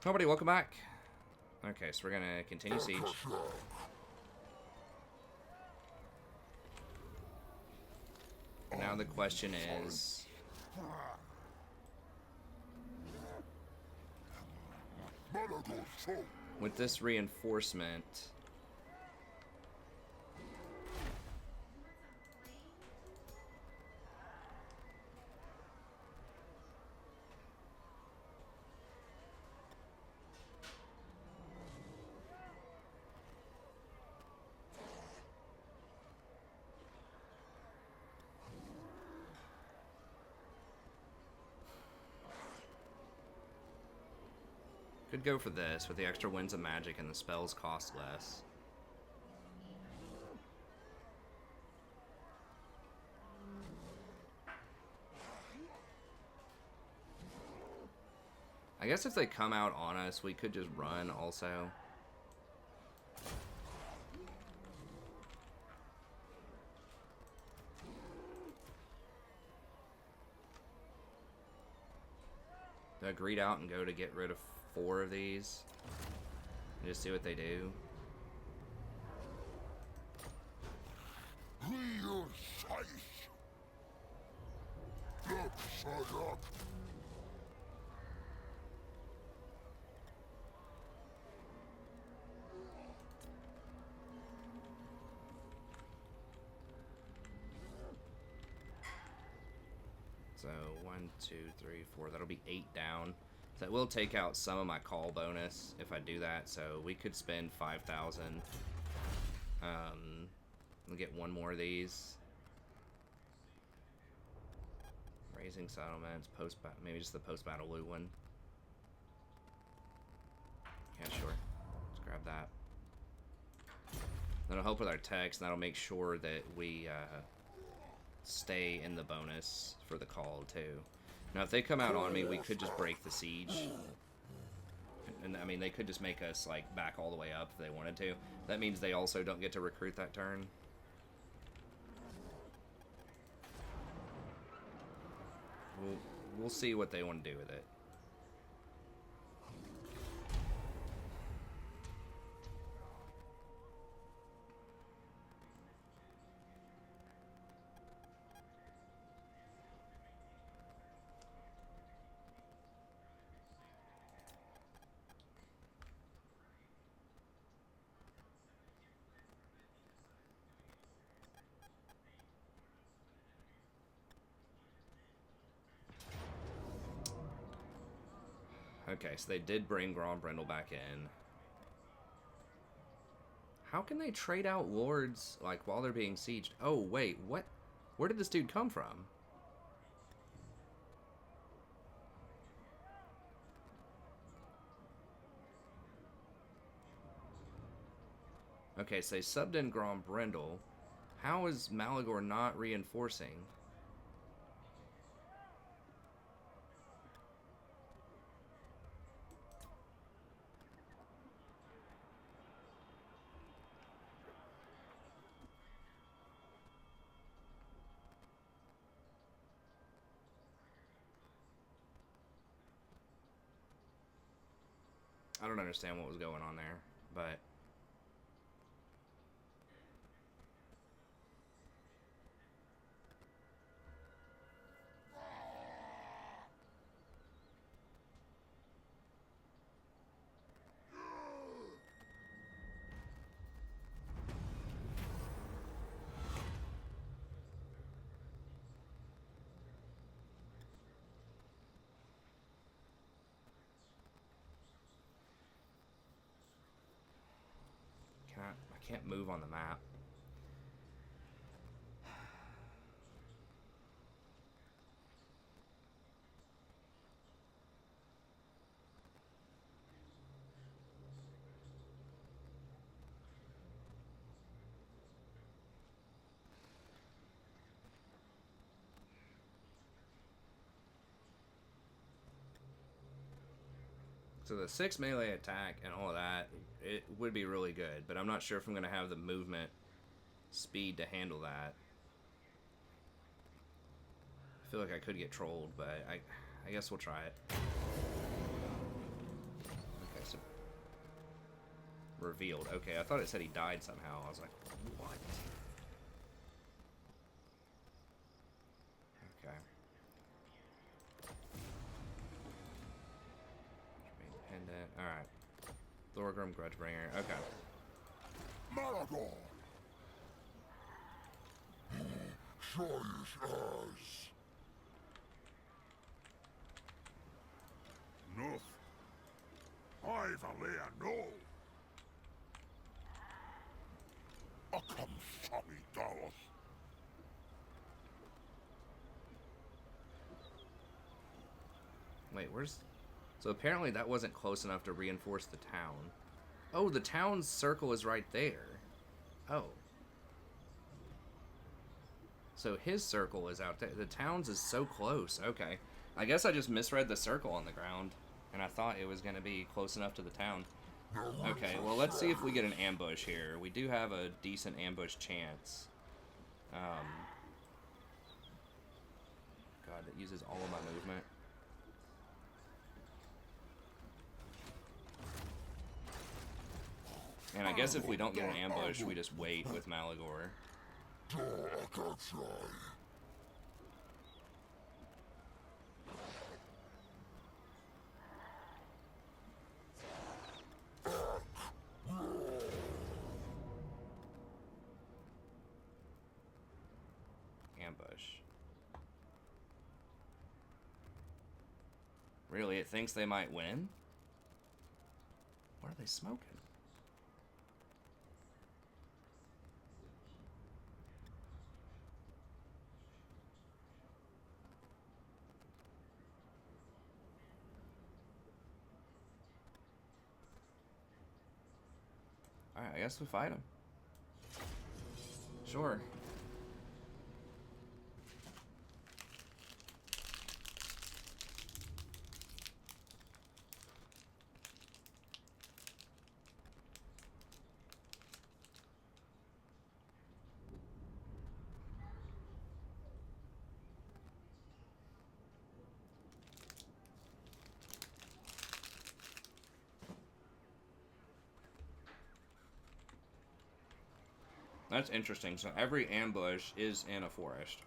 Nobody, welcome back. Okay, so we're gonna continue siege. Now the question is... with this reinforcement... could go for this, with the extra winds of magic and the spells cost less. I guess if they come out on us, we could just run also. Do I greed out and go to get rid of 4 of these? And just see what they do? So 1, 2, 3, 4. That'll be 8 down. So that will take out some of my call bonus if I do that. So we could spend 5,000. And get 1 more of these. Raising settlements, maybe just the post-battle loot one. Yeah, sure. Let's grab that. That'll help with our text, and that'll make sure that we stay in the bonus for the call too. Now, if they come out on me, we could just break the siege. And I mean, they could just make us like back all the way up if they wanted to. That means they also don't get to recruit that turn. We'll see what they want to do with it. Okay, so they did bring Grombrindle back in. How can they trade out lords, like, while they're being sieged? Oh, wait, what? Where did this dude come from? Okay, so they subbed in Grombrindle. How is Malagor not reinforcing? I don't understand what was going on there, but... I can't move on the map. So the 6 melee attack and all of that, it would be really good, but I'm not sure if I'm going to have the movement speed to handle that. I feel like I could get trolled, but I guess we'll try it. revealed. Okay, I thought it said he died somehow. I was like, what? Okay. Pendant. Alright. Thorgrim, Grudgebringer. Okay. Malagor! Choice as. Nuff. I've a lair no. A come sorry, Dallas. Wait, where's... So apparently that wasn't close enough to reinforce the town. Oh, the town's circle is right there. Oh. So his circle is out there. The town's is so close. Okay. I guess I just misread the circle on the ground. And I thought it was going to be close enough to the town. Okay, well, let's see if we get an ambush here. We do have a decent ambush chance. God, that uses all of my movement. And I guess if we don't get an ambush, we just wait with Malagor. Ambush. Really, it thinks they might win? What are they smoking? Alright, I guess we fight him. Sure. That's interesting. So every ambush is in a forest.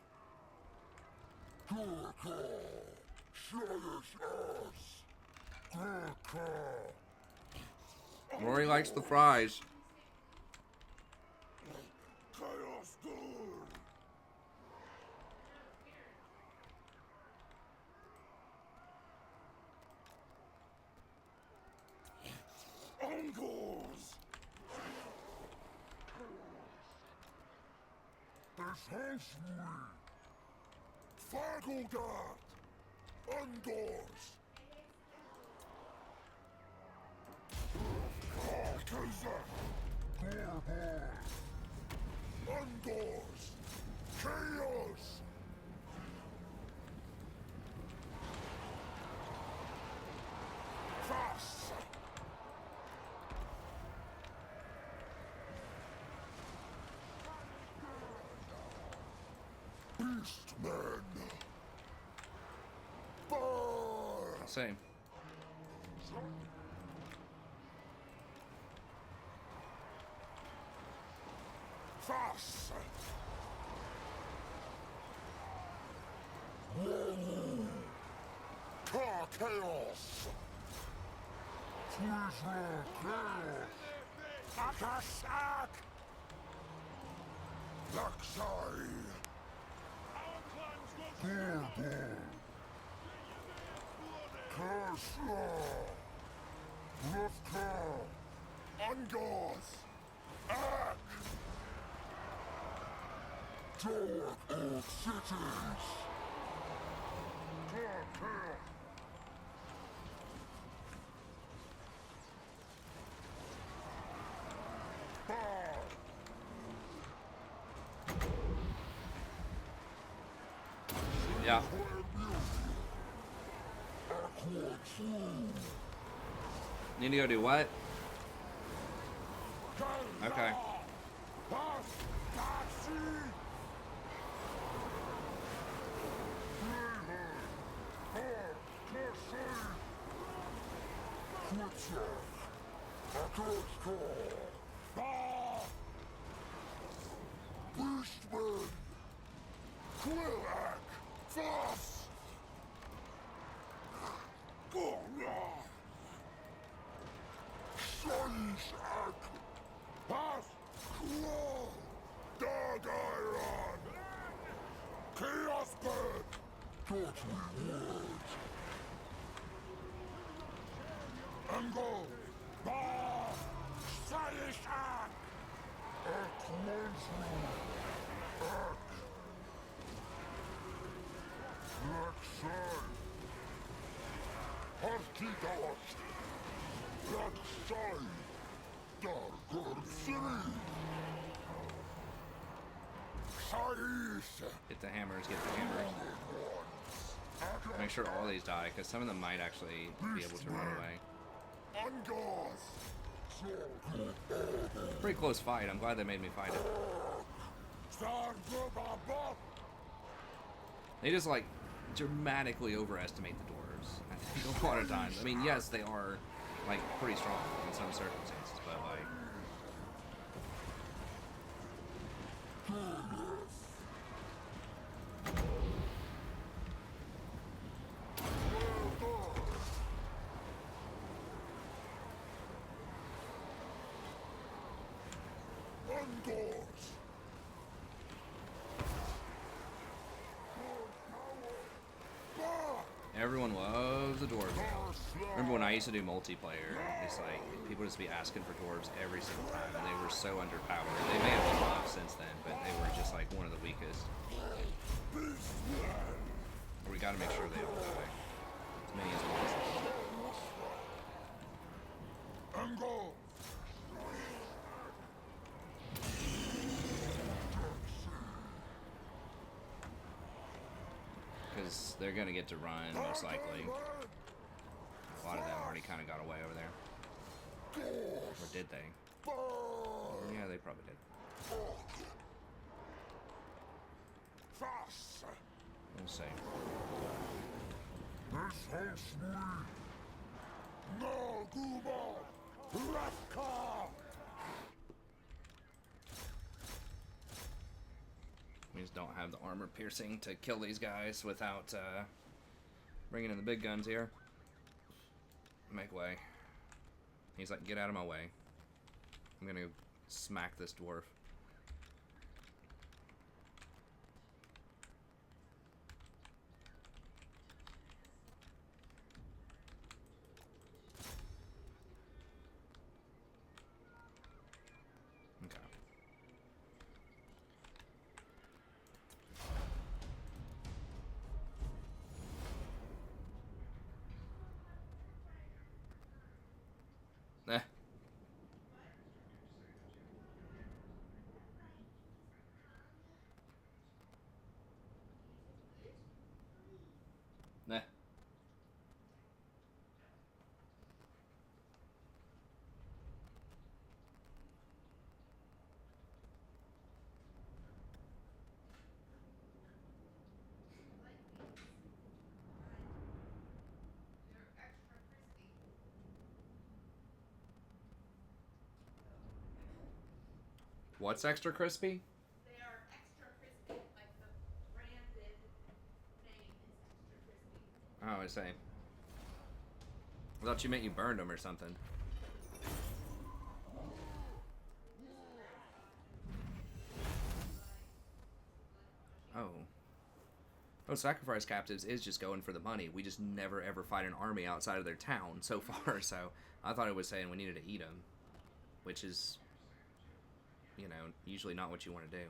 Rory likes the fries. Fargogard! Undors! Alcazar! Gorbors! Undors! Chaos! Fast! Beastmen! Burn! Same. Fast! Car chaos! Fusion chaos! Akasak! Laxai! Gorbor! Kersla! Rufka! Ungoth! Ak! Dark Oak Cities! Yeah. Need to go do what? Okay. Beastmen! Quillak! Foss! Shishak! Pass! Claw! Dog Iron! Chaos Bird! Torchly Words! Angle! Bah! Shishak! Monstru! Black Sun! Hartidost! Black Sun! Darker City! Sais! Get the hammers, get the hammers. Make sure all these die, because some of them might actually be able to run away. Ungors! Pretty close fight. I'm glad they made me fight it. They just, like, dramatically overestimate the dwarves. I think a lot of times. I mean, yes, they are, like, pretty strong in some circumstances, but, like... Ungors! Everyone loves the dwarves. Remember when I used to do multiplayer? It's like people just be asking for dwarves every single time, and they were so underpowered. They may have been buffed since then, but they were just like one of the weakest. We got to make sure they all die as many as possible. Because they're gonna get to run most likely. A lot of them already kind of got away over there. Or did they? Yeah, they probably did. We'll see. We just don't have the armor piercing to kill these guys without bringing in the big guns here. Make way. He's like, get out of my way. I'm gonna smack this dwarf. Eh. Nah. What's extra crispy? They are extra crispy, like the branded name is extra crispy. Oh, I see. I thought you meant you burned them or something. Oh. Oh, sacrifice captives is just going for the money. We just never ever fight an army outside of their town so far, so I thought it was saying we needed to eat them, which is, you know, usually not what you want to do.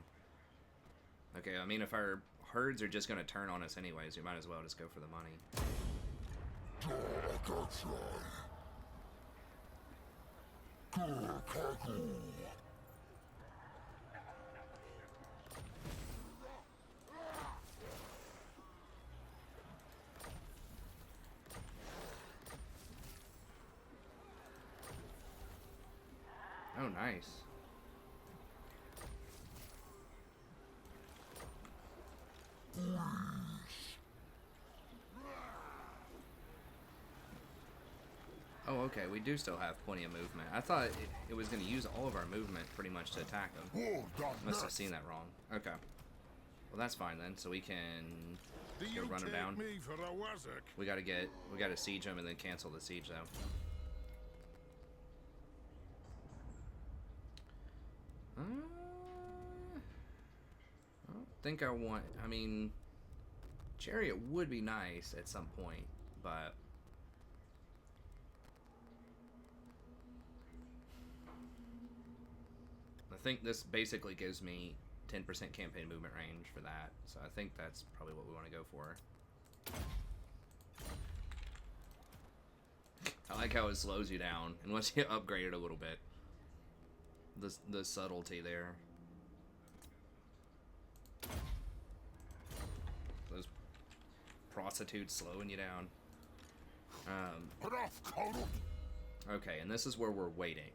Okay, I mean, if our herds are just going to turn on us anyways, we might as well just go for the money. Oh, nice. Oh, okay, we do still have plenty of movement. I thought it was going to use all of our movement pretty much to attack them. War done Must have next. seen that wrong. Okay. Well, that's fine then. So we can Do go you run them take down. me for a wazzock? We gotta siege them and then cancel the siege though. I don't think I mean, Chariot would be nice at some point, but I think this basically gives me 10% campaign movement range for that, so I think that's probably what we want to go for. I like how it slows you down unless you upgrade it a little bit. The subtlety there. Those prostitutes slowing you down. Enough, coddled. Okay, and this is where we're waiting.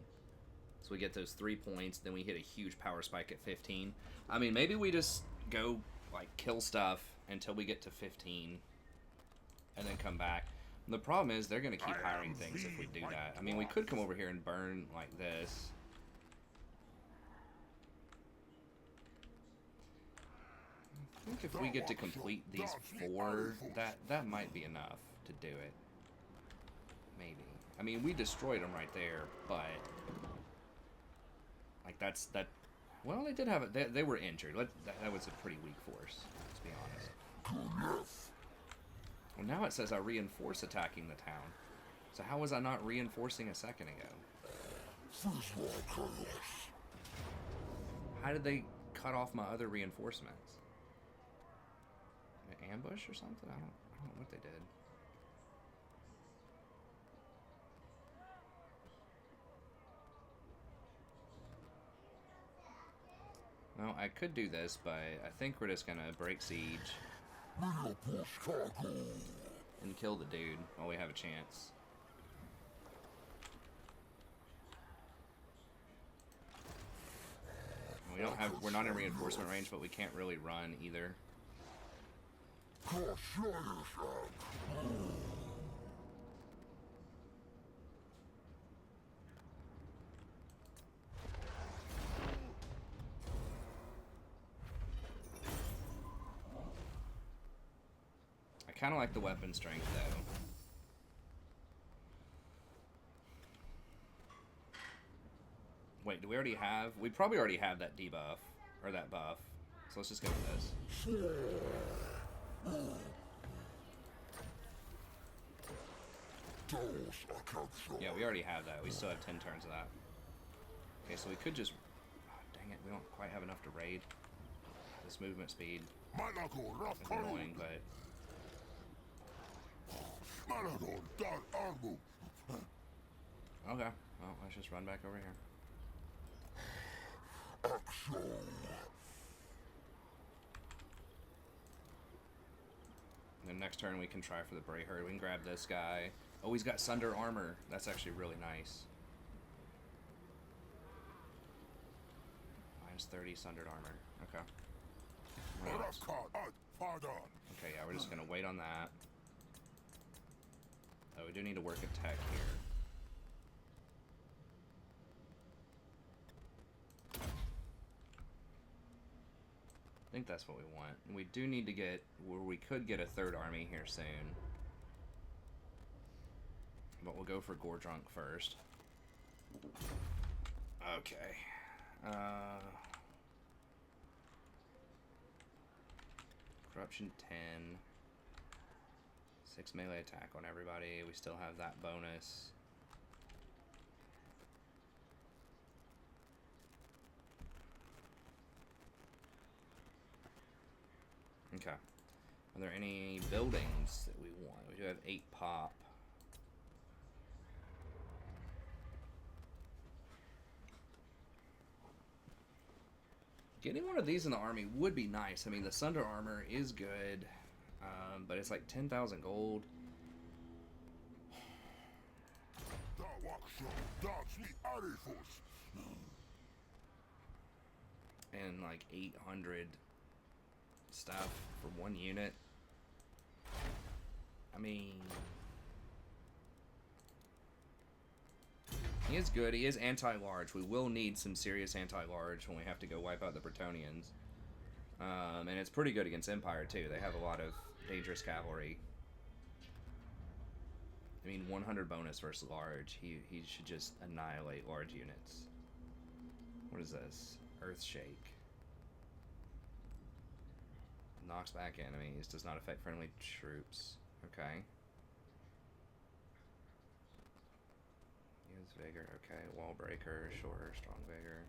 So we get those 3 points, then we hit a huge power spike at 15. I mean, maybe we just go, like, kill stuff until we get to 15. And then come back. The problem is, they're going to keep hiring things if we do that. I mean, we could come over here and burn like this. I think if we get to complete these 4, that might be enough to do it. Maybe. I mean, we destroyed them right there, but... Like, that... Well, they did have it. They were injured. That was a pretty weak force, let's be honest. Well, now it says I reinforce attacking the town. So how was I not reinforcing a second ago? How did they cut off my other reinforcements? An ambush or something? I don't know what they did. Well, I could do this, but I think we're just gonna break siege and kill the dude while we have a chance. We're not in reinforcement range, but we can't really run either. I kind of like the weapon strength though. Wait, do we already have? We probably already have that debuff or that buff. So let's just go with this. Yeah, we already have that. We still have 10 turns of that. Okay, so we could just... Oh, dang it, we don't quite have enough to raid. This movement speed Malagor, is annoying, but... Malagor, done armor. Okay, well, let's just run back over here. And then next turn we can try for the Bray Herd. We can grab this guy. Oh, he's got Sunder armor. That's actually really nice. Minus 30 Sundered armor. Okay. Okay, yeah, we're just gonna wait on that. Oh, we do need to work a tech here. I think that's what we want. We do need to get, where we could get a third army here soon. But we'll go for Gordrunk first. Okay. Corruption 10. 6 melee attack on everybody. We still have that bonus. Okay. Are there any buildings that we want? We do have 8 pop. Getting one of these in the army would be nice. I mean, the Sunder armor is good, but it's like 10,000 gold. And like 800 stuff for one unit. I mean, He is good. He is anti-large. We will need some serious anti-large when we have to go wipe out the Bretonnians. And it's pretty good against Empire, too. They have a lot of dangerous cavalry. I mean, 100 bonus versus large. He should just annihilate large units. What is this? Earthshake. Knocks back enemies. Does not affect friendly troops. Okay. Use vigor. Okay. Wall breaker. Sure. Strong vigor.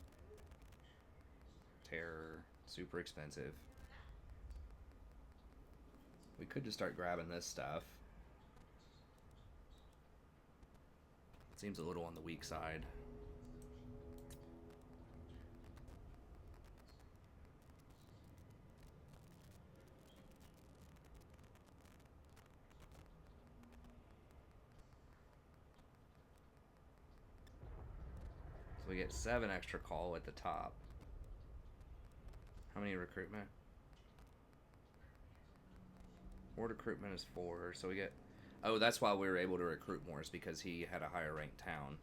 Terror. Super expensive. We could just start grabbing this stuff. Seems a little on the weak side. So we get 7 extra call at the top. How many recruitment? Horde recruitment is 4, so we get... Oh, that's why we were able to recruit more, is because he had a higher ranked town.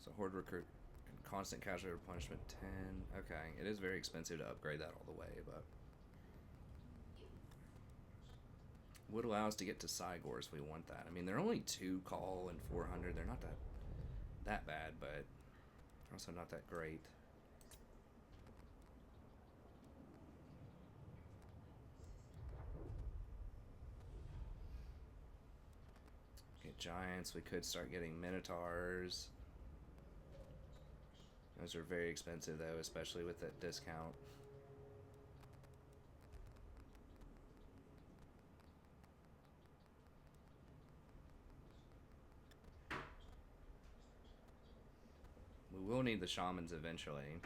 So Horde recruit and constant casualty replenishment 10. Okay, it is very expensive to upgrade that all the way, but would allow us to get to Sigor if we want that. I mean, they're only 2 call and 400. They're not that bad, but also not that great. Get giants. We could start getting minotaurs. Those are very expensive though, especially with that discount. We will need the shamans eventually.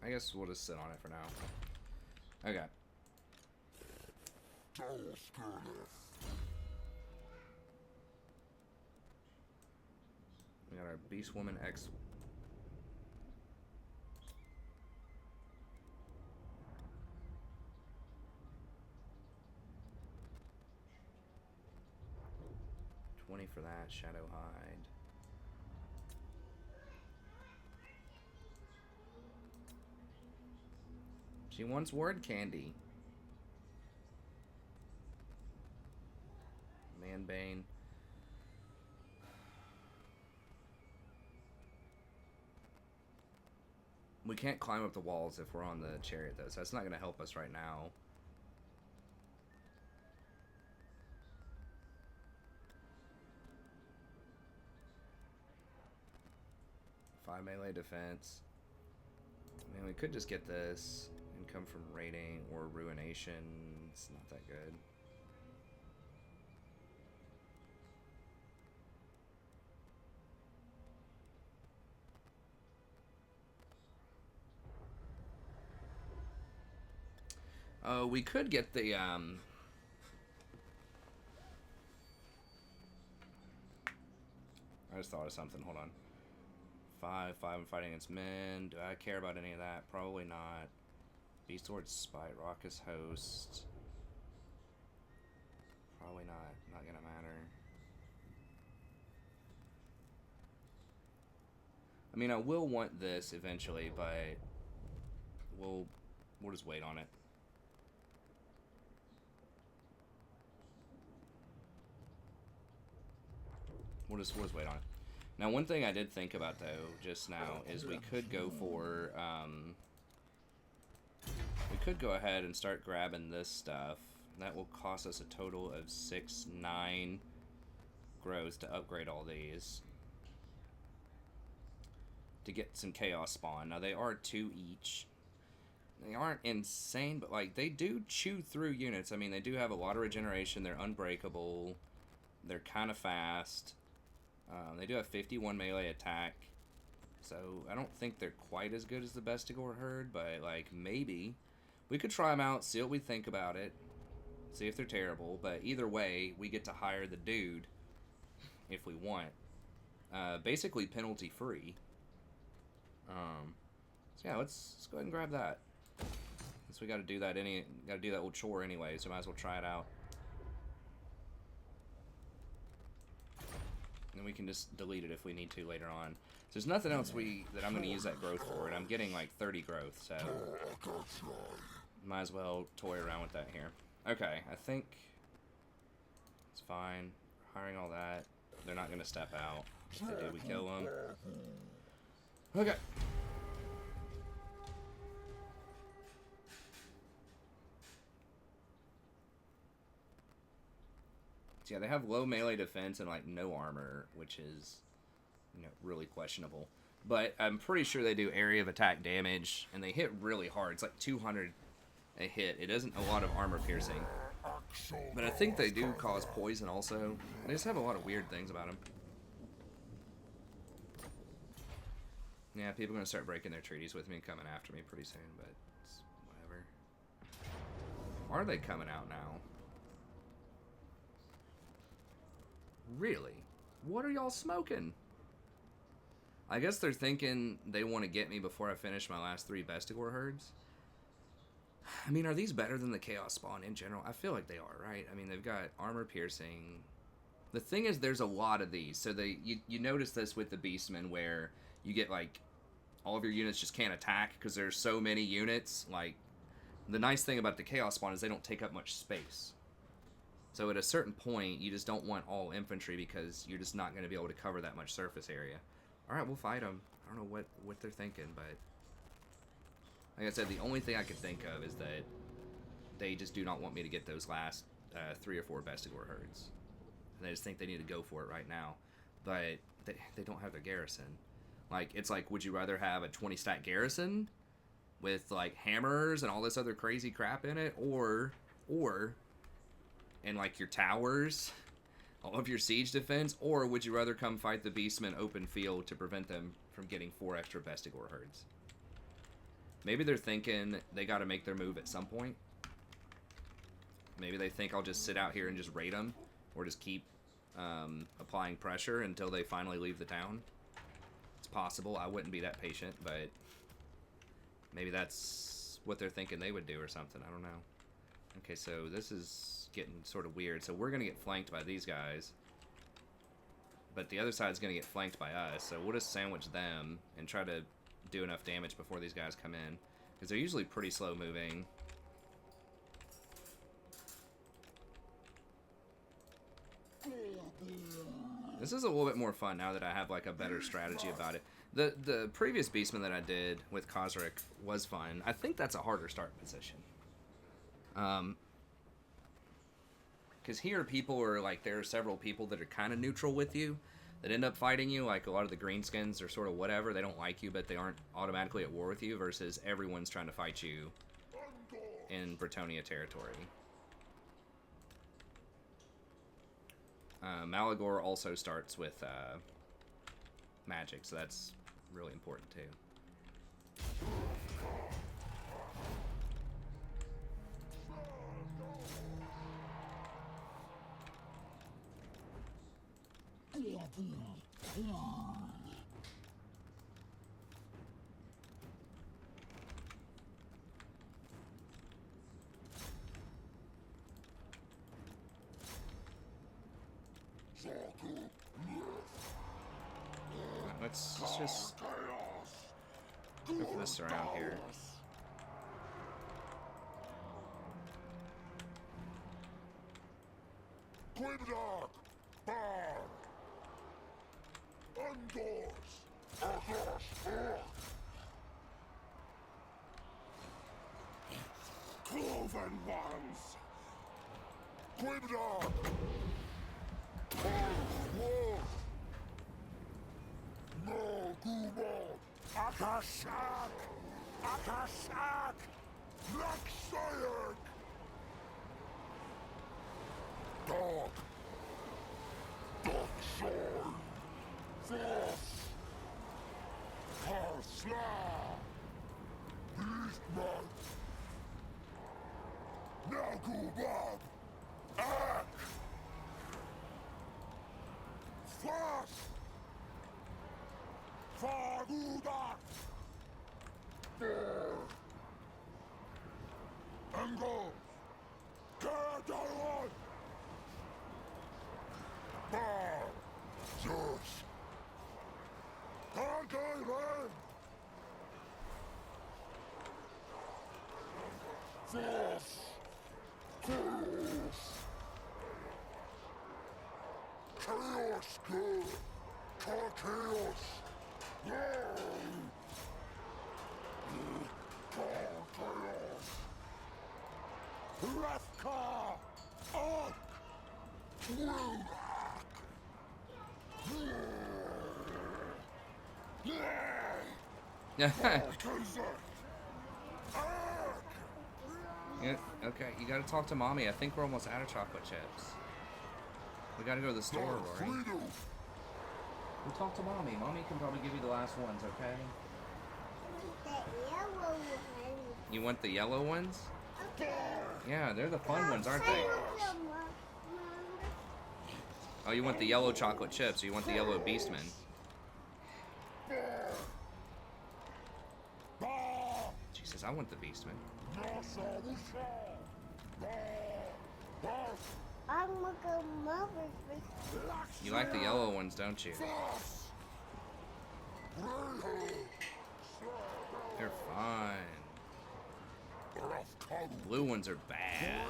I guess we'll just sit on it for now. Okay. We got our Beast Woman X. $20 for that, Shadow Hide. She wants word candy. Manbane. We can't climb up the walls if we're on the chariot though, so that's not going to help us right now. Five melee defense. I mean, we could just get this and come from raiding or ruination. It's not that good. Oh, we could get the I just thought of something. Hold on. 5 I'm fighting against men. Do I care about any of that? Probably not. Beast Sword Spite, Raucous Host. Probably not gonna matter. I mean, I will want this eventually, but we'll just wait on it. We'll just wait on it. Now, one thing I did think about, though, just now, is we could go for, we could go ahead and start grabbing this stuff. That will cost us a total of 9 growth to upgrade all these. To get some Chaos Spawn. Now, they are 2 each. They aren't insane, but, like, they do chew through units. I mean, they do have a lot of regeneration. They're unbreakable. They're kind of fast. They do have 51 melee attack, so I don't think they're quite as good as the Bestigor herd, but like maybe we could try them out, see what we think about it, see if they're terrible. But either way, we get to hire the dude if we want, basically penalty free. So yeah, let's go ahead and grab that. Since we got to do that little chore anyway, so might as well try it out. And we can just delete it if we need to later on. So there's nothing else that I'm going to use that growth for, and I'm getting like 30 growth, so might as well toy around with that here. Okay, I think it's fine. Hiring all that. They're not going to step out. If they do, we kill them. Okay. So yeah, they have low melee defense and like no armor, which is, you know, really questionable. But I'm pretty sure they do area of attack damage, and they hit really hard. It's like 200 a hit. It isn't a lot of armor piercing. But I think they do cause poison also. They just have a lot of weird things about them. Yeah, people are going to start breaking their treaties with me and coming after me pretty soon, but it's whatever. Why are they coming out now? Really? What are y'all smoking? I guess they're thinking they want to get me before I finish my last 3 Bestigor herds. I mean, are these better than the Chaos Spawn in general? I feel like they are, right? I mean, they've got armor piercing. The thing is, there's a lot of these. So you notice this with the Beastmen where you get, like, all of your units just can't attack because there's so many units. Like, the nice thing about the Chaos Spawn is they don't take up much space. So at a certain point, you just don't want all infantry because you're just not going to be able to cover that much surface area. Alright, we'll fight them. I don't know what they're thinking, but like I said, the only thing I could think of is that they just do not want me to get those last 3 or 4 Bestigor herds. And they just think they need to go for it right now. But they don't have their garrison. Like, it's like, would you rather have a 20-stat garrison with, like, hammers and all this other crazy crap in it? Or and, like, your towers, all of your siege defense? Or would you rather come fight the Beastmen open field to prevent them from getting 4 extra Bestigor herds? Maybe they're thinking they got to make their move at some point. Maybe they think I'll just sit out here and just raid them, or just keep applying pressure until they finally leave the town. It's possible. I wouldn't be that patient, but maybe that's what they're thinking they would do or something. I don't know. Okay, so this is getting sort of weird. So we're going to get flanked by these guys, but the other side's going to get flanked by us. So we'll just sandwich them and try to do enough damage before these guys come in, because they're usually pretty slow moving. This is a little bit more fun now that I have like a better strategy about it. The previous Beastman that I did with Kozric was fun. I think that's a harder start position. Because here people are like, there are several people that are kind of neutral with you that end up fighting you. Like, a lot of the greenskins are sort of whatever. They don't like you, but they aren't automatically at war with you, versus everyone's trying to fight you in Bretonnia territory. Malagor also starts with magic, so that's really important too. Let's just go for this around here. Grimdark! Bar! Undoors! Akash! Cloven ones! Grimdark! Wolf! No, Gumod! Akashak! Akashak! Laksayak! Dog! Dog sword! Frost! Karsla! Beastmen! Nagubab! Ak! Frost! Fagudak! Ango! Kadaron! Bar! Zeus. Targaryen. Force. Chaos. Chaos good. Chaos. Chaos. Rathka. Ark. Yeah, okay, you gotta talk to Mommy. I think we're almost out of chocolate chips. We gotta go to the store, Rory. We'll talk to Mommy. Mommy can probably give you the last ones, okay? That yellow one. You want the yellow ones? Yeah, they're the fun ones, aren't they? Oh, you want the yellow chocolate chips, or you want the yellow Beastmen? She says, I want the Beastmen. I'm looking mother's. You like the yellow ones, don't you? They're fun. Blue ones are bad.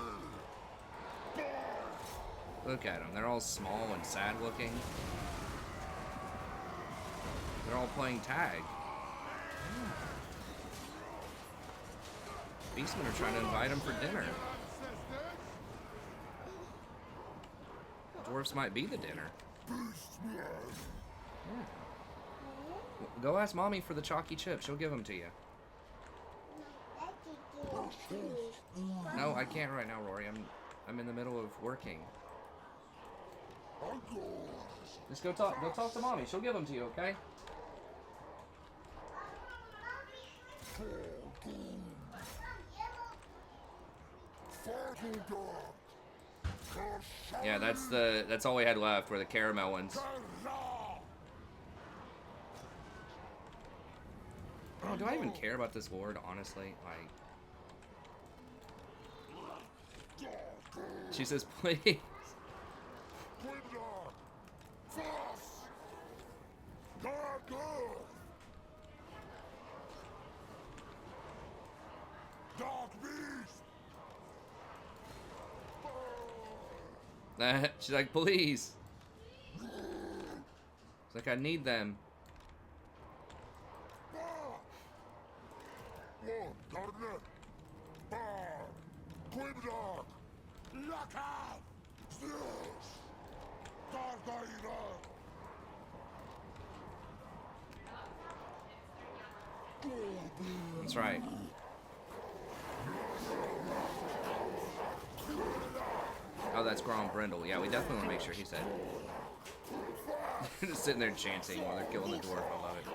Look at them. They're all small and sad looking. They're all playing tag. Beastmen are trying to invite him for dinner. Dwarfs might be the dinner. Yeah. Go ask Mommy for the chalky chips. She'll give them to you. No, I can't right now, Rory. I'm in the middle of working. Just go talk to Mommy. She'll give them to you, okay? Yeah, that's all we had left were the caramel ones. Oh, do I even care about this lord, honestly? Like, she says, please. She's like, please. She's like, I need them. That's right. Oh, that's Grom Brindle. Yeah, we definitely want to make sure he's dead. Just sitting there chanting while they're killing the dwarf. I love it.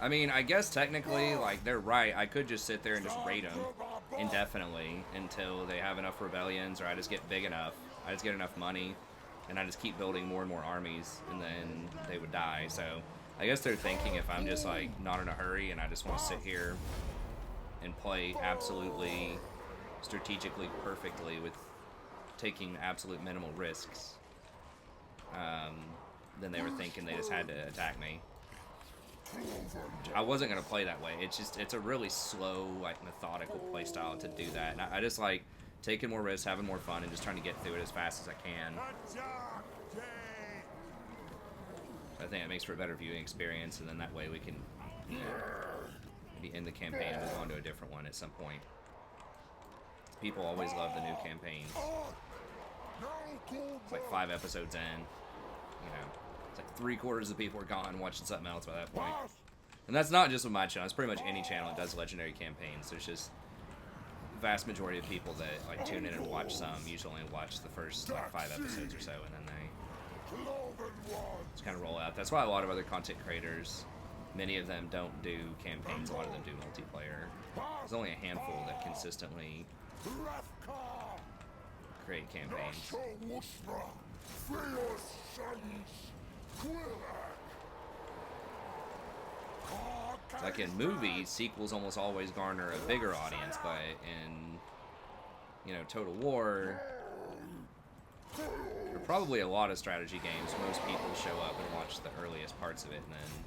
I mean, I guess technically, like, they're right. I could just sit there and just raid them indefinitely until they have enough rebellions, or I just get big enough. I just get enough money, and I just keep building more and more armies, and then they would die. So I guess they're thinking if I'm just, like, not in a hurry and I just want to sit here and play absolutely strategically perfectly with taking absolute minimal risks, then they were thinking they just had to attack me. I wasn't going to play that way. It's a really slow, like, methodical play style to do that. And I just like taking more risks, having more fun, and just trying to get through it as fast as I can. A dark day. I think it makes for a better viewing experience, and then that way we can, you know, maybe end the campaign and move on to a different one at some point. People always love the new campaigns. It's like 5 episodes in, you know, it's like 3/4 of the people are gone watching something else by that point. And that's not just with my channel, it's pretty much any channel that does legendary campaigns. There's just vast majority of people that like tune in and watch some usually only watch the first like 5 episodes or so, and then they just kind of roll out. That's why a lot of other content creators, many of them don't do campaigns, a lot of them do multiplayer. There's only a handful that consistently create campaigns. Like in movies, sequels almost always garner a bigger audience, but in, you know, Total War, or probably a lot of strategy games, most people show up and watch the earliest parts of it and then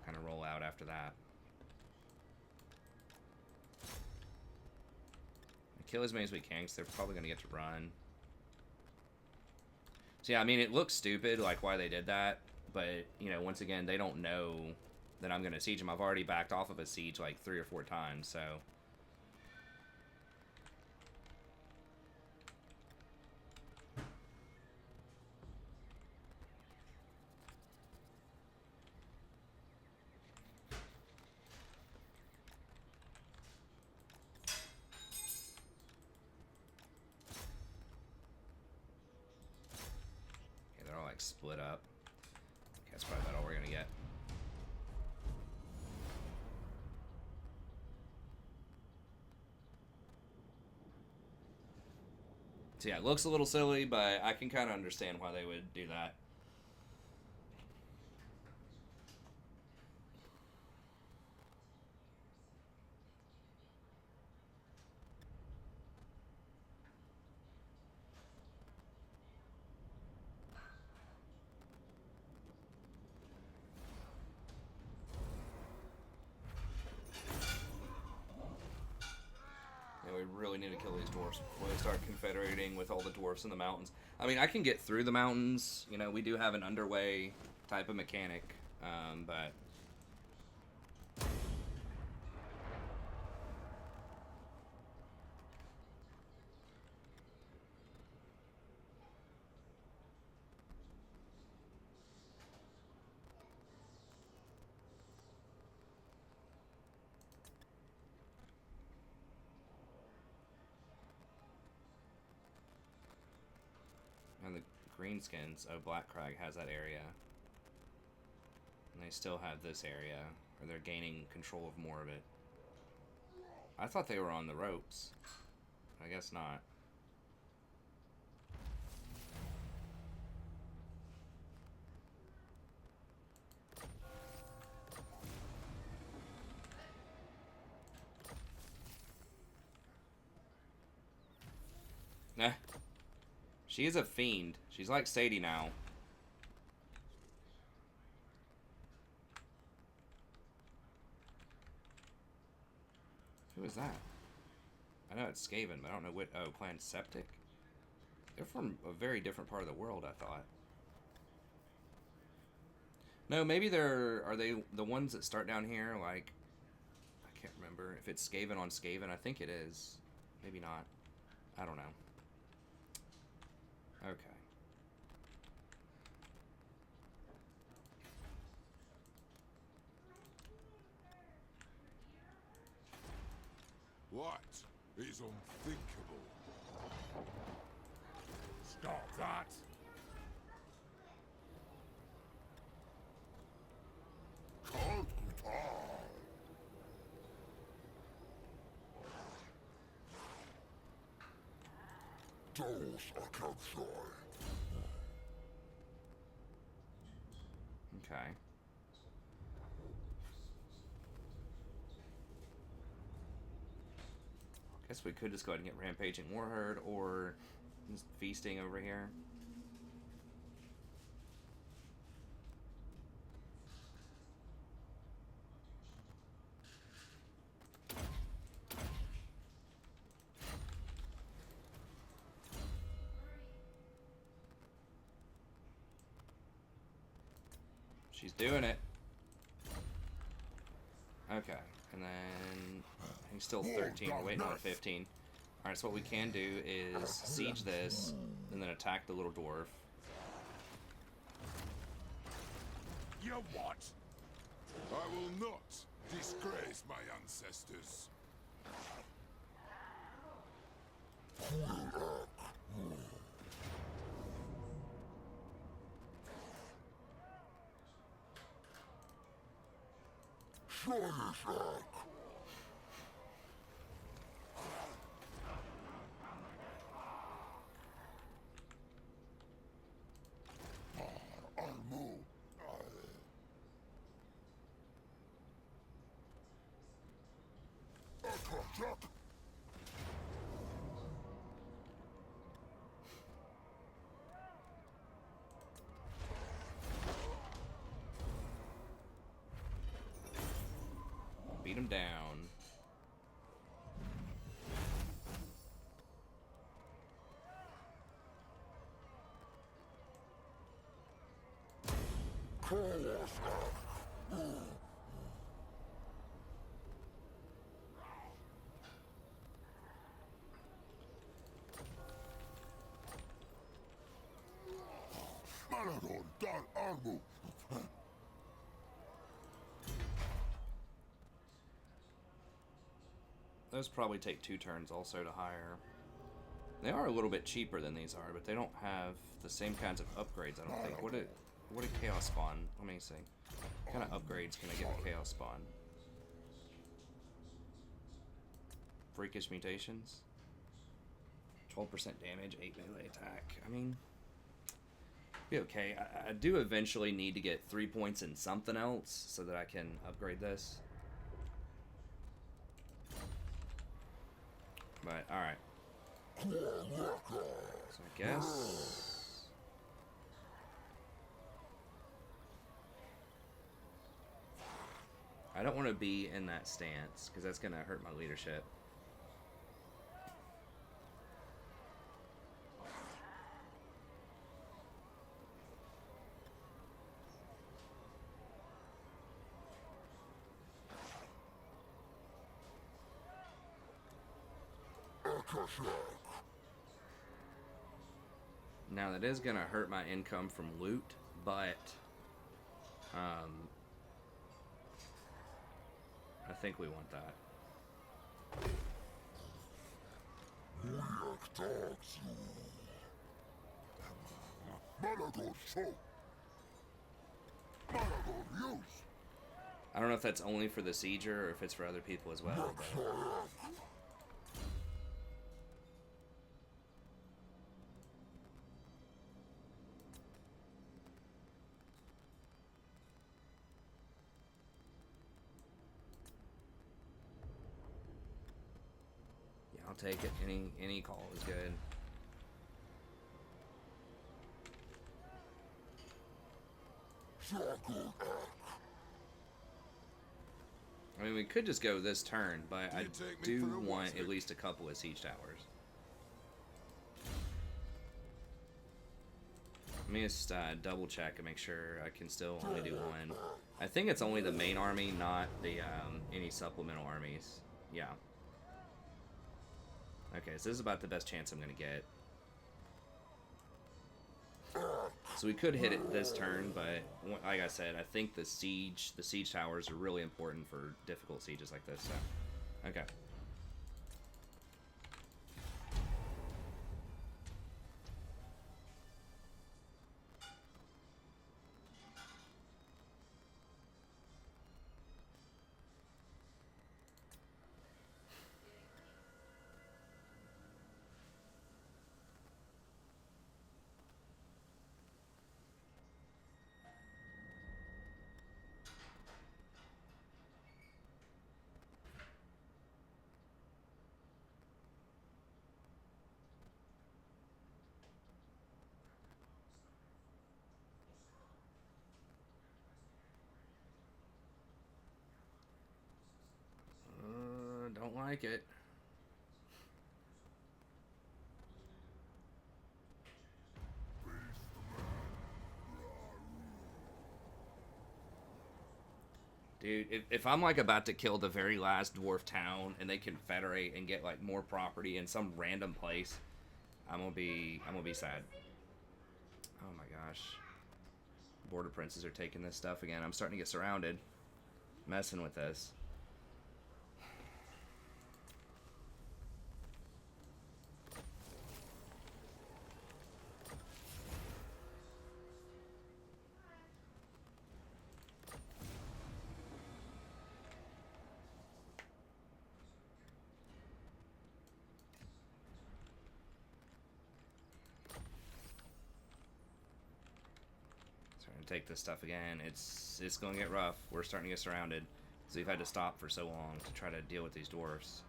kind of roll out after that. Kill as many as we can, because they're probably going to get to run. So yeah, I mean, it looks stupid, like, why they did that, but, you know, once again, they don't know that I'm going to siege them. I've already backed off of a siege, like, 3 or 4 times, so... split up. Okay, that's probably about all we're gonna get. So yeah, it looks a little silly, but I can kind of understand why they would do that. We really need to kill these dwarfs before they start confederating with all the dwarfs in the mountains. I mean, I can get through the mountains. You know, we do have an underway type of mechanic, but... And the greenskins, oh, Blackcrag has that area. And they still have this area, or they're gaining control of more of it. I thought they were on the ropes. I guess not. Nah. She is a fiend. She's like Sadie now. Who is that? I know it's Skaven, but I don't know what... Oh, Clan Septic? They're from a very different part of the world, I thought. No, maybe they're... Are they the ones that start down here? Like... I can't remember. If it's Skaven on Skaven, I think it is. Maybe not. I don't know. Okay. What is unthinkable? Stop that! Can't die. Those I can fly. Okay. Guess we could just go ahead and get Rampaging Warherd or just feasting over here. She's doing it. Okay, and then he's still 13. We're waiting on 15. Alright, so what we can do is siege this, and then attack the little dwarf. You what? I will not disgrace my ancestors. Beat him down. Malagor, dal armu. Those probably take 2 turns also to hire. They are a little bit cheaper than these are, but they don't have the same kinds of upgrades, I don't think. What did Chaos spawn? Let me see. What kind of upgrades can I get with Chaos spawn? Freakish mutations? 12% damage, 8 melee attack. I mean, be okay. I do eventually need to get 3 points in something else so that I can upgrade this. But, alright. So I guess... I don't want to be in that stance, because that's going to hurt my leadership. Now that is gonna hurt my income from loot, but I think we want that. Malagor, so. Malagor, use. I don't know if that's only for the sieger or if it's for other people as well. But... I'll take it. Any call is good. I mean, we could just go this turn, but I do want at least a couple of siege towers. Let me just double check and make sure I can still only do one. I think it's only the main army, not the any supplemental armies. Yeah. Okay, so this is about the best chance I'm gonna get. So we could hit it this turn, but like I said, I think the siege towers are really important for difficult sieges like this. So, okay. Don't like it. Dude, if I'm like about to kill the very last dwarf town and they confederate and get like more property in some random place, I'm gonna be sad. Oh my gosh. Border princes are taking this stuff again. I'm starting to get surrounded. Messing with this. Take this stuff again. It's gonna get rough. We're starting to get surrounded, so we've had to stop for so long to try to deal with these dwarfs.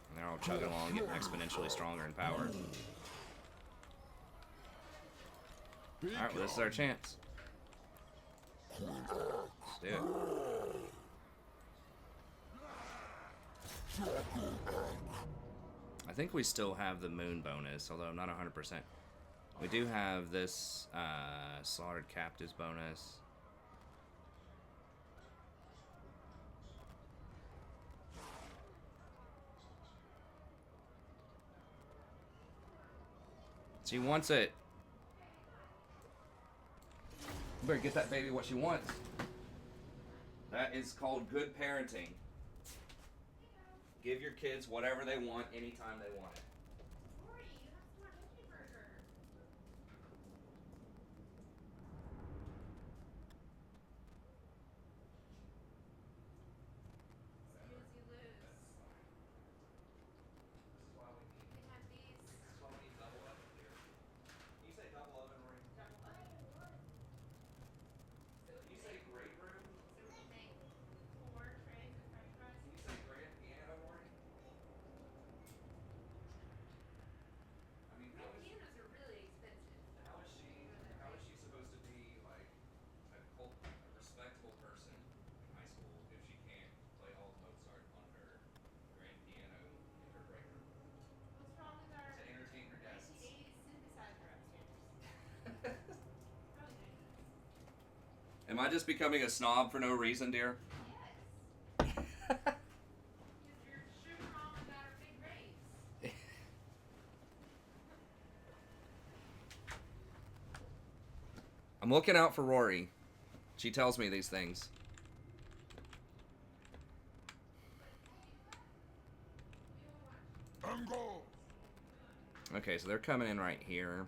And they're all chugging along, getting exponentially stronger in power. Alright, well, this is our chance. Let's do it. I think we still have the moon bonus, although I'm not 100%. We do have this slaughtered captives bonus. She wants it. You better get that baby what she wants. That is called good parenting. Give your kids whatever they want anytime they want it. Rory, you have some more veggie burger. Snooze, you lose. You can have these. You say double oven, Rory? Double oven. So You say great room? So we make 4 trays of french fries. You say grand piano, Rory? I mean, Grand pianos are really expensive. how is she supposed to be like a respectable person in high school if she can't play all of Mozart on her grand piano in her break room What's wrong with our to entertain her guests? 1980s synthesizer upstairs? Probably nice. Am I just becoming a snob for no reason, dear? Yes. Because your sugar mama got her big raise. I'm looking out for Rory. She tells me these things. Angle. Okay, so they're coming in right here.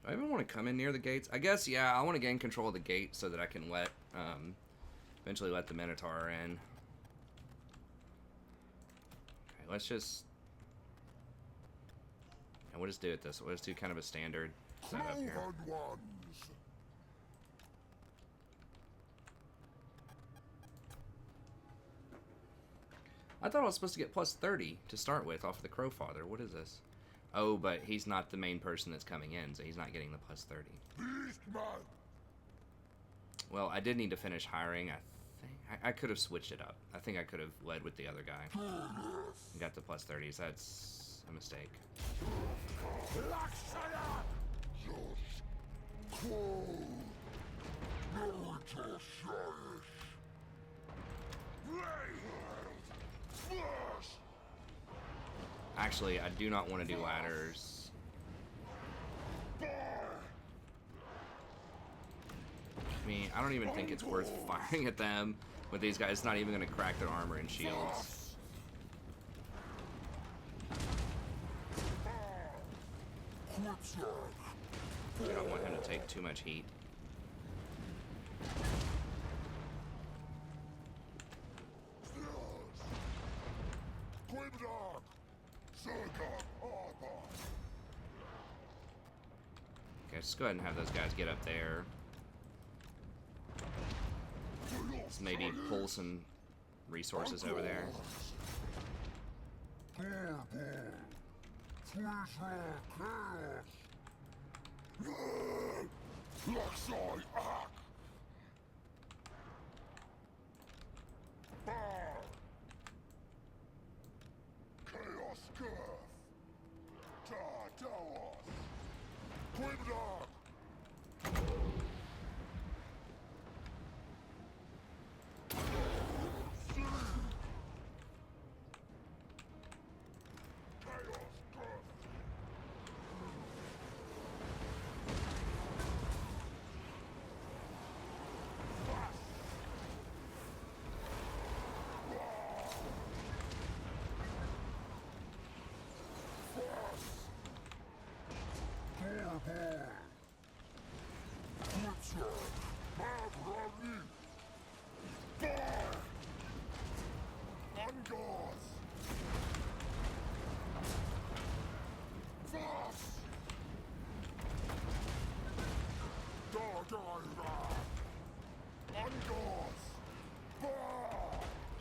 Do I even want to come in near the gates? I guess, yeah, I want to gain control of the gate so that I can let, eventually let the Minotaur in. Okay, let's just... And we'll just do it this way. We'll just do kind of a standard setup here. Cloven ones. I thought I was supposed to get plus 30 to start with off of the Crowfather. What is this? Oh, but he's not the main person that's coming in, so he's not getting the plus 30. Beastmen. Well, I did need to finish hiring. I think I could have switched it up. I think I could have led with the other guy. And got the plus 30s. That's a mistake. Blackshire. Just cold. Naruto Shires. Flash. Actually, I do not want to do ladders. Bar. I mean, I don't even think it's worth firing at them with these guys. It's not even going to crack their armor and shields. We don't want him to take too much heat. Okay, let's go ahead and have those guys get up there. Let's maybe pull some resources over there. Chaos Quimdog!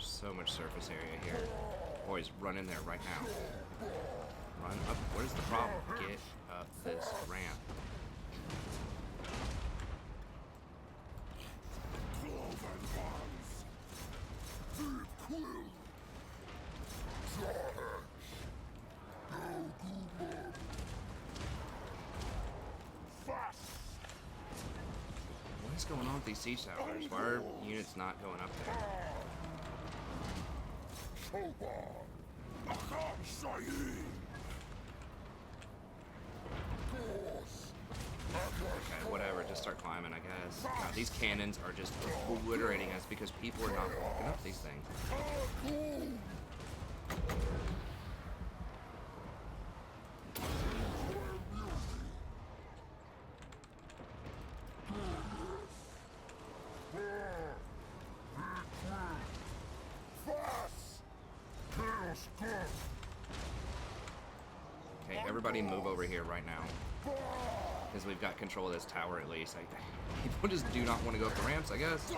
So much surface area here. Boys, run in there right now. Run up. What is the problem? Get up this ramp. What is going on with these siege towers? Why are units not going up there? Okay, whatever, just start climbing, I guess. God, these cannons are just obliterating us because people are not walking up these things. Okay, everybody move over here right now. Because we've got control of this tower at least. People just do not want to go up the ramps, I guess.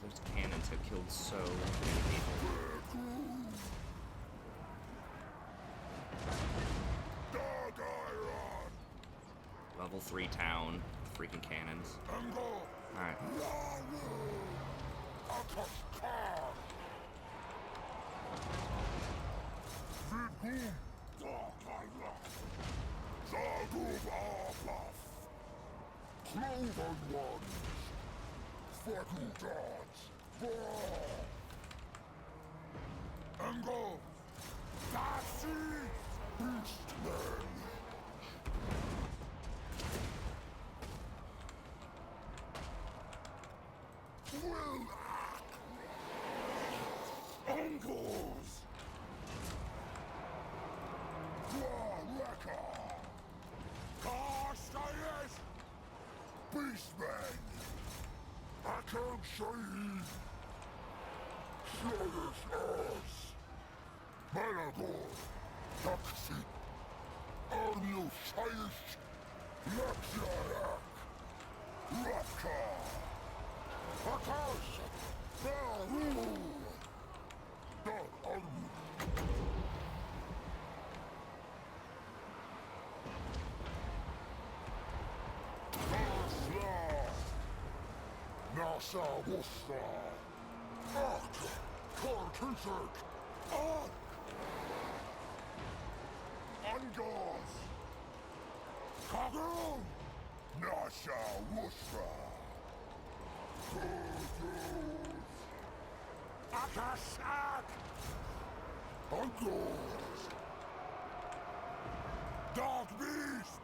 Those cannons have killed so many people. Level 3 town, freaking cannons. Alright. Beastmen! I can't see! Slaughter's us! Malagor! Toxic! Armiosius! Laxiarak! Rapka! Akash! Baru! Dark Army! Nasa Wusta! Ark! Kortusik! Ark! Angos! Kagel! Nasa Wusta! Kurtus! Akasak! Angos! Dog Beast!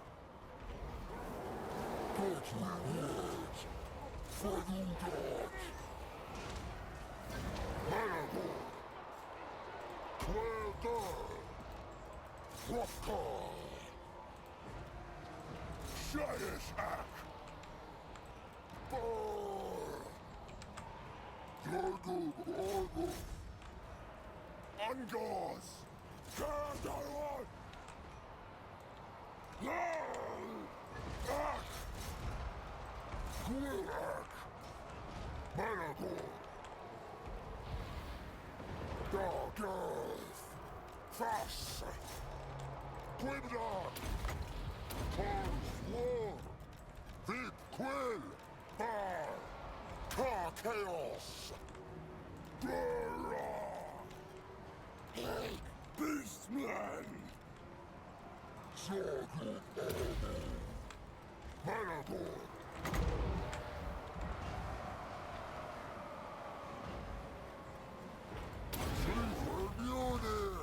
God's reward! Fighting dogs! Malagor! Twelve Wafka! Shyasak! Bar! Jorgub Orgub! Angos! Gardaron! Ak! Gwilak! Malagor! Darketh! Fass! Quimdog! Tons War! Vip Quill! Bar! Car Chaos! Blurra! Beastmen! Sword Malagor! Sleeper Munir!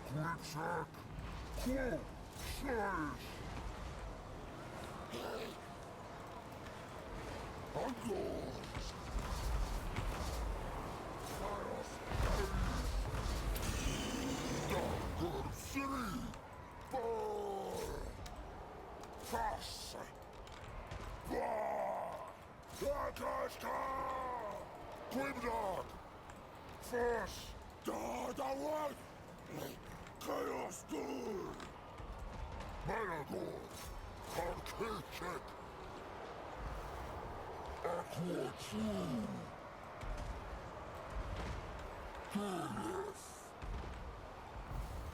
Quicksack! Quo! Slash! Undoors! Chaos Haze! Dark City! Burr! Fass! Bar! Akashka! Grimdark! Force! Dark! Chaos Door! Malagor! Archaic! Aqua True! Goodness!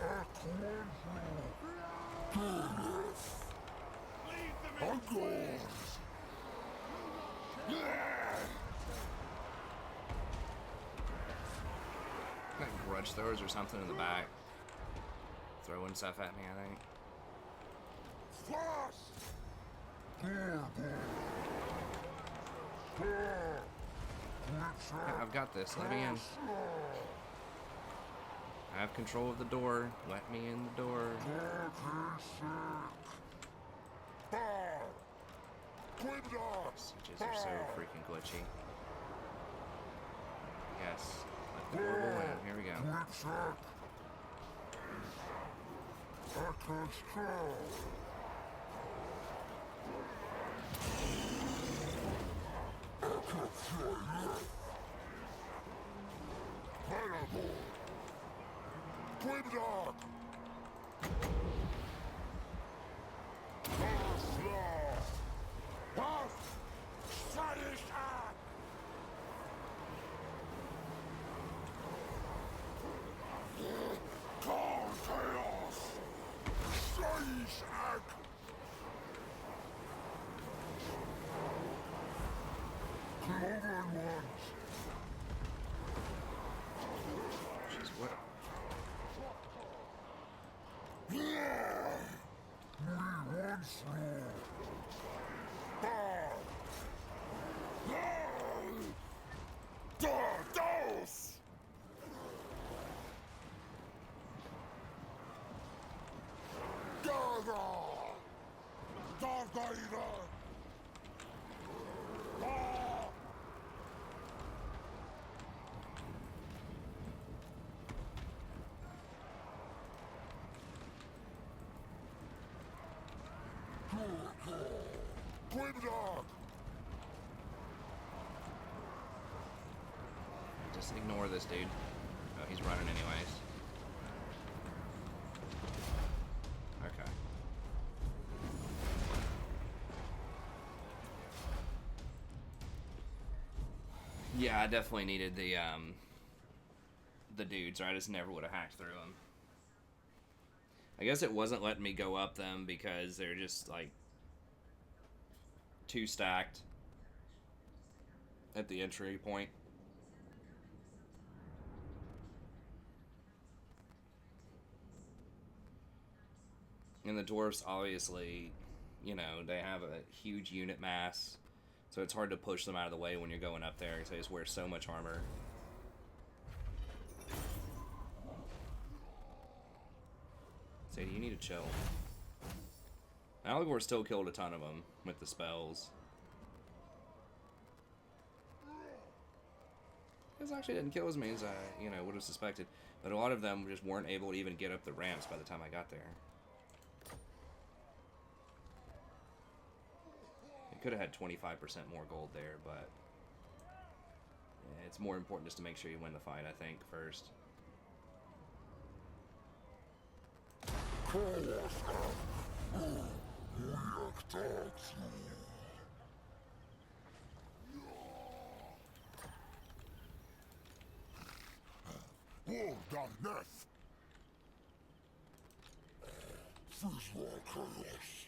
Aqua Goodness! Undoors! Got grudge throwers or something in the back. Throwing stuff at me, I think. Flash! Yeah, I've got this. Let me in. I have control of the door. Let me in the door. Sieges are so freaking glitchy. Yes. Let the door win. Here we go. Malagor! Grimdark! Asla! Puff! Sadisha! Call Chaos! Sadisha! Cloven ones! Jeez, what? Dwarfs! Gather! Dargaida! Grimdark! Just ignore this dude. Oh, he's running anyways. Okay. Yeah, I definitely needed the dudes, or I just never would have hacked through them. I guess it wasn't letting me go up them because they're just like too stacked at the entry point. And the dwarfs, obviously, you know, they have a huge unit mass, so it's hard to push them out of the way when you're going up there because they just wear so much armor. Sadie, you need to chill. Malagor still killed a ton of them with the spells. This actually didn't kill as many as I, would have suspected. But a lot of them just weren't able to even get up the ramps by the time I got there. I could have had 25% more gold there, but yeah, it's more important just to make sure you win the fight, I think, first. War Darneth! Visual Chaos!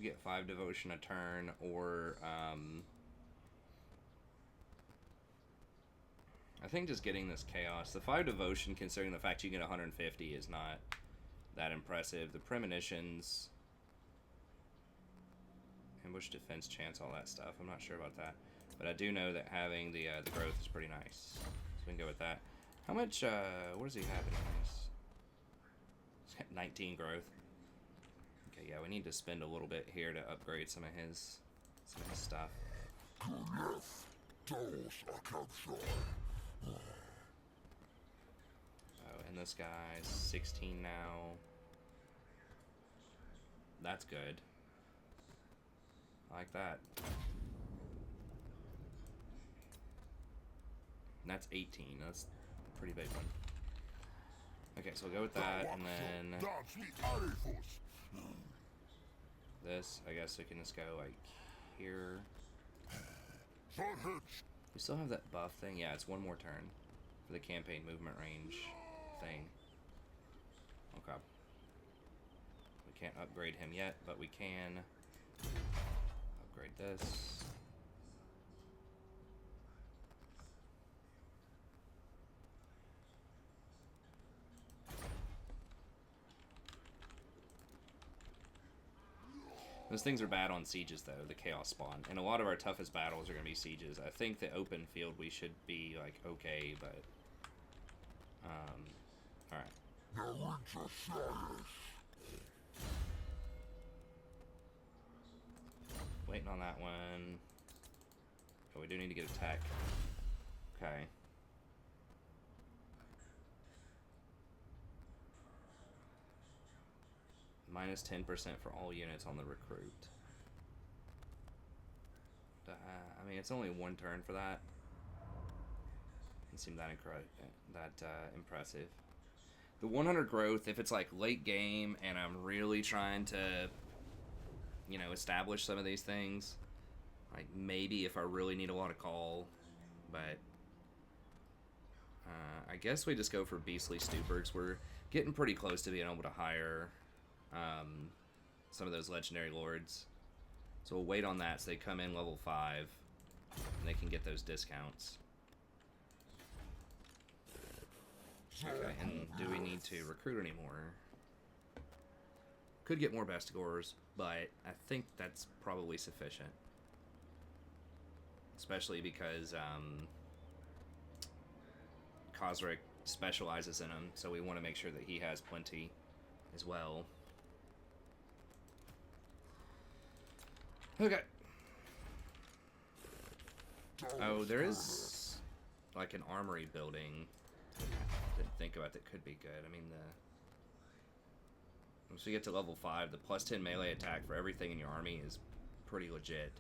You get 5 devotion a turn, or I think just getting this chaos. The 5 devotion, considering the fact you get 150, is not that impressive. The premonitions, ambush defense chance, all that stuff. I'm not sure about that, but I do know that having the growth is pretty nice. So we can go with that. How much? What does he have in this? He's got 19 growth. Okay, yeah, we need to spend a little bit here to upgrade some of his stuff. Oh, and this guy's 16 now. That's good. I like that. And that's 18. That's a pretty big one. Okay, so we'll go with that, and then this, I guess we can just go like here. We still have that buff thing? Yeah, it's one more turn for the campaign movement range thing. Okay. We can't upgrade him yet, but we can upgrade this. Those things are bad on sieges, though, the chaos spawn. And a lot of our toughest battles are going to be sieges. I think the open field we should be, like, okay, but... alright. Waiting on that one. Oh, we do need to get attack. Okay. Minus 10% for all units on the recruit. I mean, it's only one turn for that. Doesn't seem that impressive. The 100 growth, if it's like late game and I'm really trying to, you know, establish some of these things, like maybe if I really need a lot of call, but I guess we just go for Beastly Stubergs. We're getting pretty close to being able to hire some of those legendary lords, so we'll wait on that so they come in level 5 and they can get those discounts. Okay, and do we need to recruit anymore? Could get more Bestigors, but I think that's probably sufficient, especially because Khosric specializes in them, so we want to make sure that he has plenty as well. Okay. Oh, there is like an armory building. I didn't think about that could be good. I mean, once we get to level 5, the plus 10 melee attack for everything in your army is pretty legit.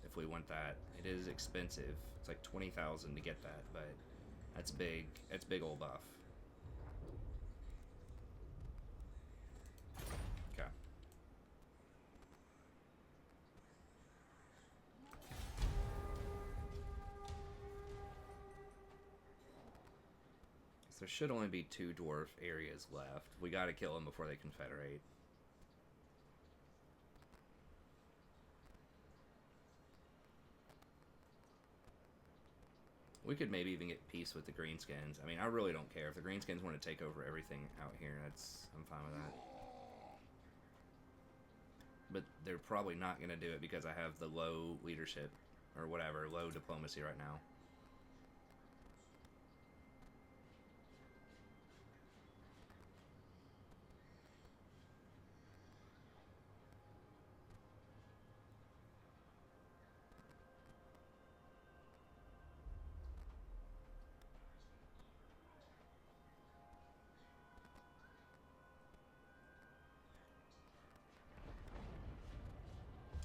If we want that, it is expensive. It's like 20,000 to get that, but that's big. That's big old buff. Okay. There should only be 2 dwarf areas left. We gotta kill them before they confederate. We could maybe even get peace with the greenskins. I mean, I really don't care. If the greenskins want to take over everything out here, I'm fine with that. But they're probably not gonna do it because I have the low leadership, or whatever, low diplomacy right now.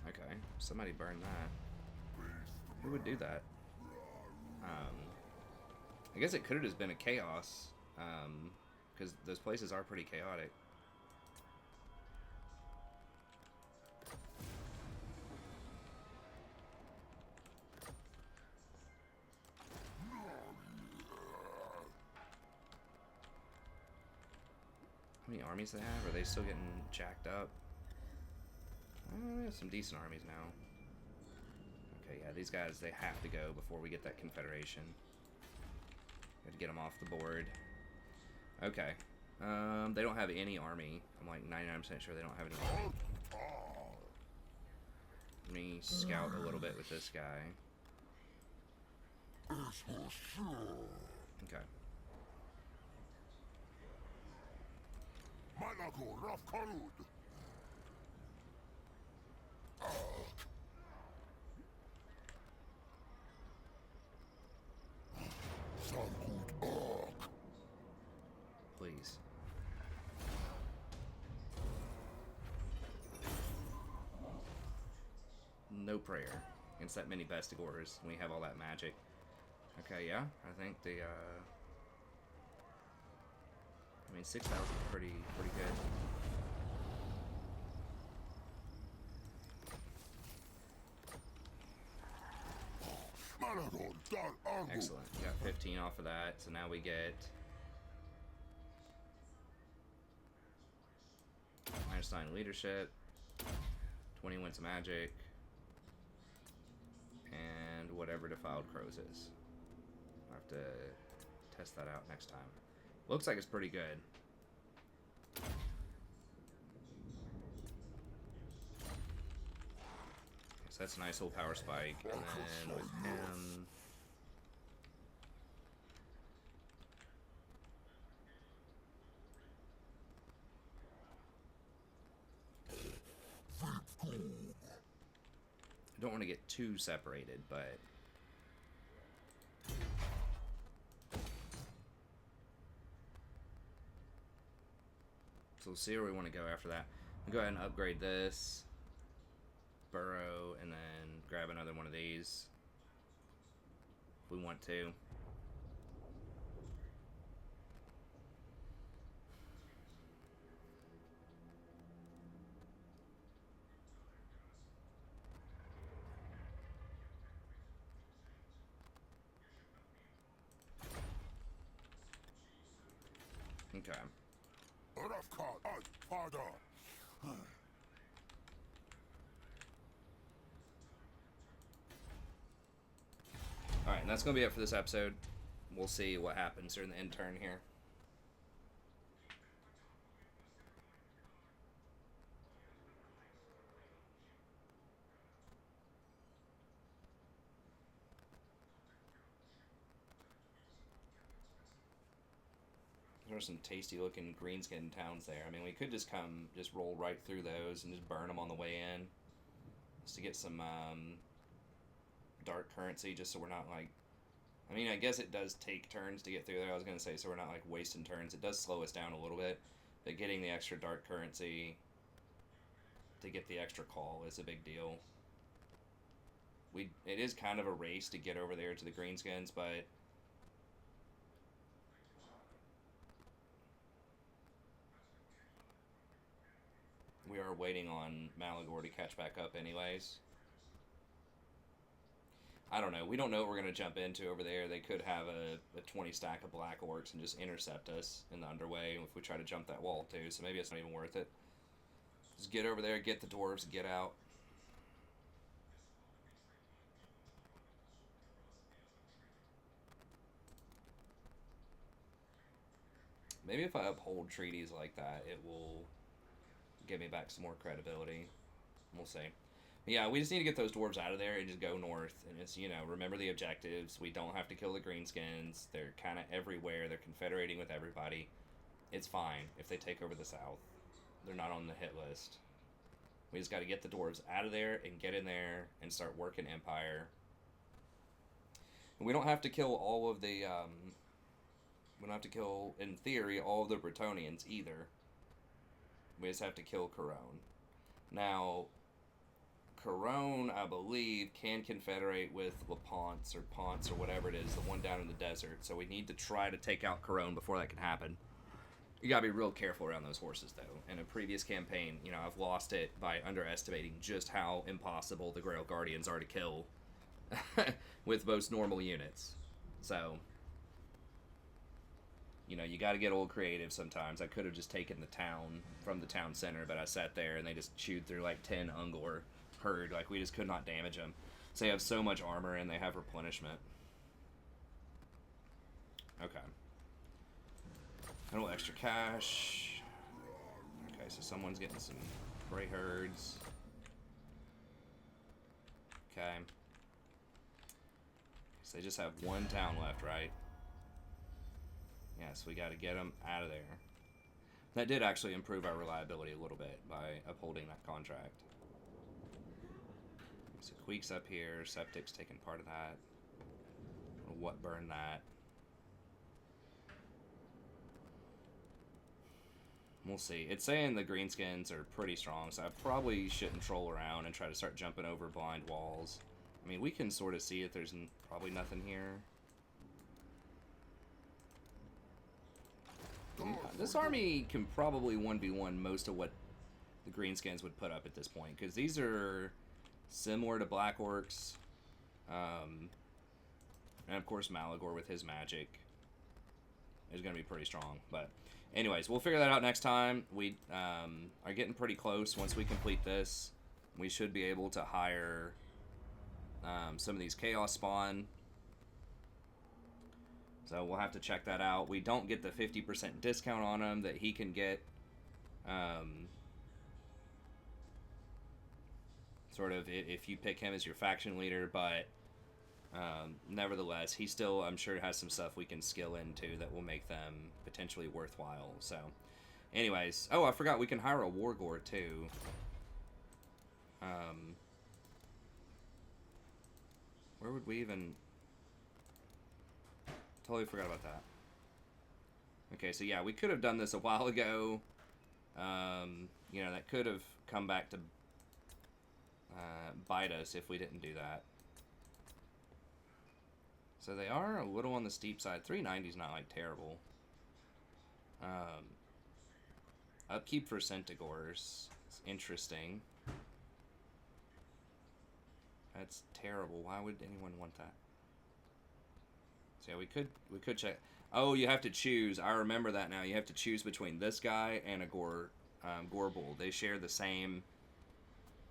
Okay, somebody burn that. Who would do that? I guess it could have just been a chaos, because those places are pretty chaotic. How many armies they have? Are they still getting jacked up? There's some decent armies now. Okay, yeah, these guys, they have to go before we get that Confederation. Got to get them off the board. Okay. They don't have any army. I'm like 99% sure they don't have any army. Let me scout a little bit with this guy. Okay. Malagor of Karud. Please. No prayer against that many Bestigors. We have all that magic. Okay, yeah, I think the, I mean, 6,000 is pretty good. Malagor Dar Argu. Excellent. We got 15 off of that, so now we get Einstein leadership, 20 wins magic, and whatever defiled crows is. I'll have to test that out next time. Looks like it's pretty good. So that's a nice little power spike, and then with him, I don't want to get too separated, but so we'll see where we want to go after that. I'll go ahead and upgrade this burrow and then grab another one of these if we want to. Okay. Rafkar and Father. Alright, and that's going to be it for this episode. We'll see what happens during the end turn here. There are some tasty looking greenskin towns there. I mean, we could just roll right through those and just burn them on the way in. Just to get some dark currency, just so we're not like... I mean, I guess it does take turns to get through there, I was going to say, so we're not like wasting turns. It does slow us down a little bit, but getting the extra dark currency to get the extra call is a big deal. It is kind of a race to get over there to the greenskins, but... we are waiting on Malagor to catch back up anyways. I don't know. We don't know what we're going to jump into over there. They could have a 20 stack of black orcs and just intercept us in the underway if we try to jump that wall too, so maybe it's not even worth it. Just get over there, get the dwarves, get out. Maybe if I uphold treaties like that, it will give me back some more credibility. We'll see. But yeah, we just need to get those dwarves out of there and just go north. And it's, you know, remember the objectives. We don't have to kill the greenskins. They're kind of everywhere. They're confederating with everybody. It's fine if they take over the south. They're not on the hit list. We just got to get the dwarves out of there and get in there and start working Empire. And we don't have to kill all of the... we don't have to kill, in theory, all of the Bretonnians either. We just have to kill Corone. Now, Corone, I believe, can confederate with La Ponce or Ponce or whatever it is, the one down in the desert. So we need to try to take out Corone before that can happen. You gotta be real careful around those horses, though. In a previous campaign, you know, I've lost it by underestimating just how impossible the Grail Guardians are to kill with most normal units. So... you know, you got to get old creative sometimes. I could have just taken the town from the town center, but I sat there and they just chewed through like 10 Ungor herd. Like, we just could not damage them. So they have so much armor and they have replenishment. Okay. A little extra cash. Okay, so someone's getting some gray herds. Okay. So they just have one town left, right? Yes, we got to get them out of there. That did actually improve our reliability a little bit by upholding that contract. So Queek's up here. Septic's taking part of that. What burned that? We'll see. It's saying the greenskins are pretty strong, so I probably shouldn't troll around and try to start jumping over blind walls. I mean, we can sort of see it. There's probably nothing here. This army can probably 1v1 most of what the greenskins would put up at this point, because these are similar to Black Orcs. And of course Malagor with his magic is going to be pretty strong. But anyways, we'll figure that out next time. We are getting pretty close. Once we complete this, we should be able to hire some of these Chaos Spawn. So we'll have to check that out. We don't get the 50% discount on them that he can get. Sort of if you pick him as your faction leader, but nevertheless, he still, I'm sure, has some stuff we can skill into that will make them potentially worthwhile. So anyways, oh, I forgot we can hire a Wargore too. Where would we even... Totally forgot about that. Okay, so yeah, we could have done this a while ago. You know, that could have come back to bite us if we didn't do that. So they are a little on the steep side. 390 is not, like, terrible. Upkeep for Centigores. It's interesting. That's terrible. Why would anyone want that? So yeah, we could check. Oh, you have to choose. I remember that now. You have to choose between this guy and a Gorbull. They share the same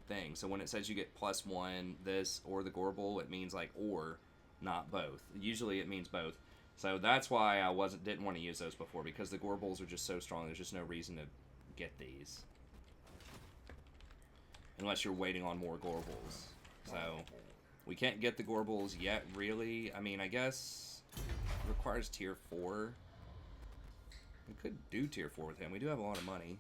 thing. So when it says you get +1, this or the Gorbull, it means like or, not both. Usually it means both. So that's why I didn't want to use those before, because the Gorbulls are just so strong. There's just no reason to get these unless you're waiting on more Gorbulls. So we can't get the Gorbulls yet, really. I mean, I guess it requires tier 4. We could do tier 4 with him. We do have a lot of money.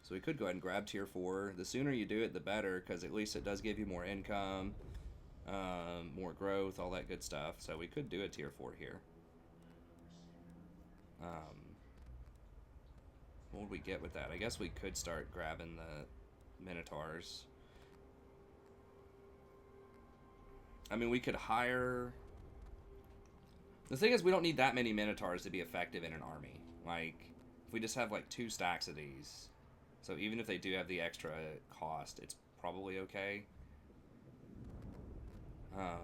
So we could go ahead and grab tier 4. The sooner you do it, the better, because at least it does give you more income, more growth, all that good stuff. So we could do a tier 4 here. What would we get with that? I guess we could start grabbing the Minotaurs. I mean, we could hire... The thing is, we don't need that many Minotaurs to be effective in an army. Like, if we just have, like, 2 stacks of these. So even if they do have the extra cost, it's probably okay. Oh,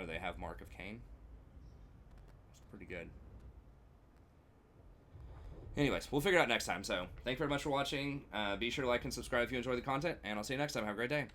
they have Mark of Cain? It's pretty good. Anyways, we'll figure it out next time. So, thank you very much for watching. Be sure to like and subscribe if you enjoy the content, and I'll see you next time. Have a great day.